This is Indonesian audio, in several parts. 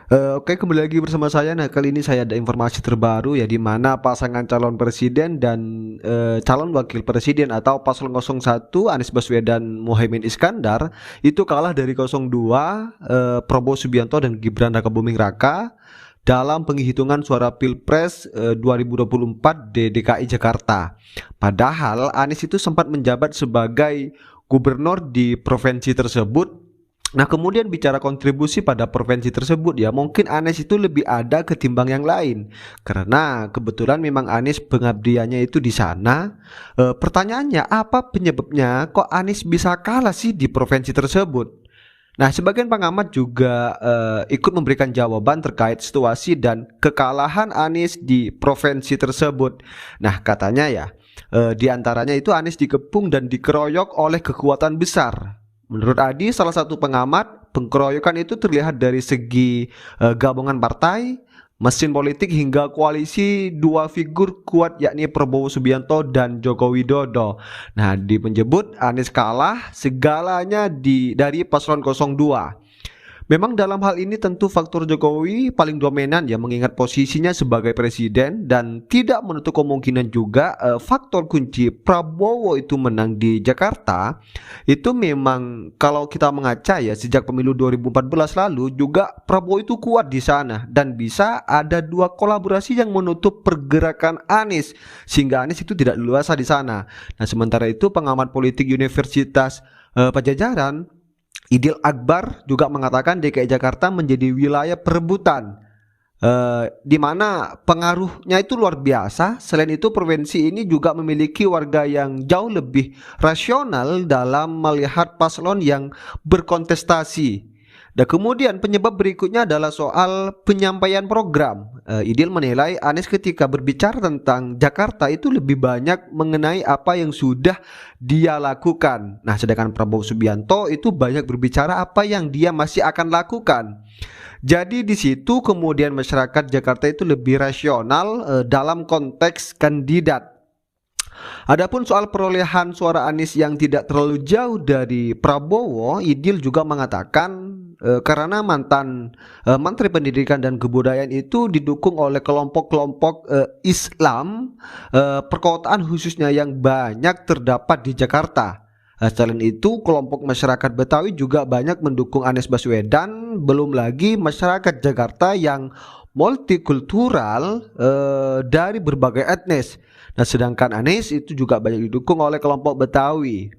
Oke, kembali lagi bersama saya. Nah, kali ini saya ada informasi terbaru ya, di mana pasangan calon presiden dan calon wakil presiden atau paslon 01 Anies Baswedan Muhaimin Iskandar itu kalah dari 02 Prabowo Subianto dan Gibran Rakabuming Raka dalam penghitungan suara Pilpres 2024 di DKI Jakarta. Padahal Anies itu sempat menjabat sebagai gubernur di provinsi tersebut. Nah, kemudian bicara kontribusi pada provinsi tersebut ya, mungkin Anies itu lebih ada ketimbang yang lain. Karena kebetulan memang Anies pengabdiannya itu di sana. Pertanyaannya, apa penyebabnya kok Anies bisa kalah sih di provinsi tersebut? Nah, sebagian pengamat juga ikut memberikan jawaban terkait situasi dan kekalahan Anies di provinsi tersebut. Nah, katanya ya, di antaranya itu Anies dikepung dan dikeroyok oleh kekuatan besar. Menurut Adi, salah satu pengamat, pengkeroyokan itu terlihat dari segi gabungan partai, mesin politik hingga koalisi dua figur kuat, yakni Prabowo Subianto dan Joko Widodo. Nah, menyebut Anies kalah segalanya dari paslon 02. Memang dalam hal ini tentu faktor Jokowi paling dominan ya, mengingat posisinya sebagai presiden, dan tidak menutup kemungkinan juga faktor kunci Prabowo itu menang di Jakarta. Itu memang kalau kita mengaca ya, sejak pemilu 2014 lalu juga Prabowo itu kuat di sana, dan bisa ada dua kolaborasi yang menutup pergerakan Anies sehingga Anies itu tidak leluasa di sana. Nah, sementara itu pengamat politik Universitas Pajajaran Idil Akbar juga mengatakan DKI Jakarta menjadi wilayah perebutan, di mana pengaruhnya itu luar biasa. Selain itu, provinsi ini juga memiliki warga yang jauh lebih rasional dalam melihat paslon yang berkontestasi. Dan kemudian penyebab berikutnya adalah soal penyampaian program. Idil menilai Anies ketika berbicara tentang Jakarta itu lebih banyak mengenai apa yang sudah dia lakukan. Nah, sedangkan Prabowo Subianto itu banyak berbicara apa yang dia masih akan lakukan. Jadi di situ kemudian masyarakat Jakarta itu lebih rasional dalam konteks kandidat. Adapun soal perolehan suara Anies yang tidak terlalu jauh dari Prabowo, Idil juga mengatakan karena mantan Menteri Pendidikan dan Kebudayaan itu didukung oleh kelompok-kelompok Islam perkotaan khususnya yang banyak terdapat di Jakarta. Selain itu, kelompok masyarakat Betawi juga banyak mendukung Anies Baswedan, belum lagi masyarakat Jakarta yang multikultural dari berbagai etnis. Nah, sedangkan Anies itu juga banyak didukung oleh kelompok Betawi.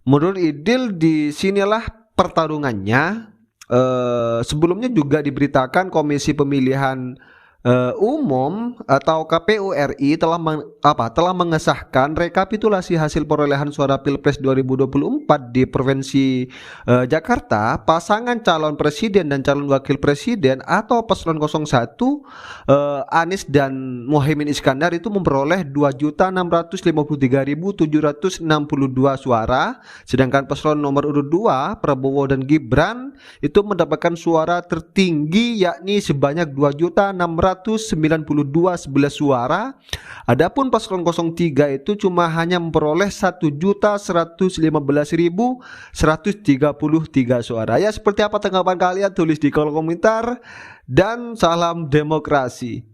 Menurut Idil, di sinilah pertarungannya. Sebelumnya juga diberitakan Komisi Pemilihan Umum atau KPU RI telah mengesahkan rekapitulasi hasil perolehan suara Pilpres 2024 di Provinsi Jakarta. Pasangan calon presiden dan calon wakil presiden atau paslon 01 Anies dan Muhaimin Iskandar itu memperoleh 2.653.762 suara, sedangkan paslon nomor urut 2 Prabowo dan Gibran itu mendapatkan suara tertinggi, yakni sebanyak 2.692.11 suara. Adapun paslon 03 itu cuma hanya memperoleh 1.115.133 suara. Ya, seperti apa tanggapan kalian? Tulis di kolom komentar, dan salam demokrasi.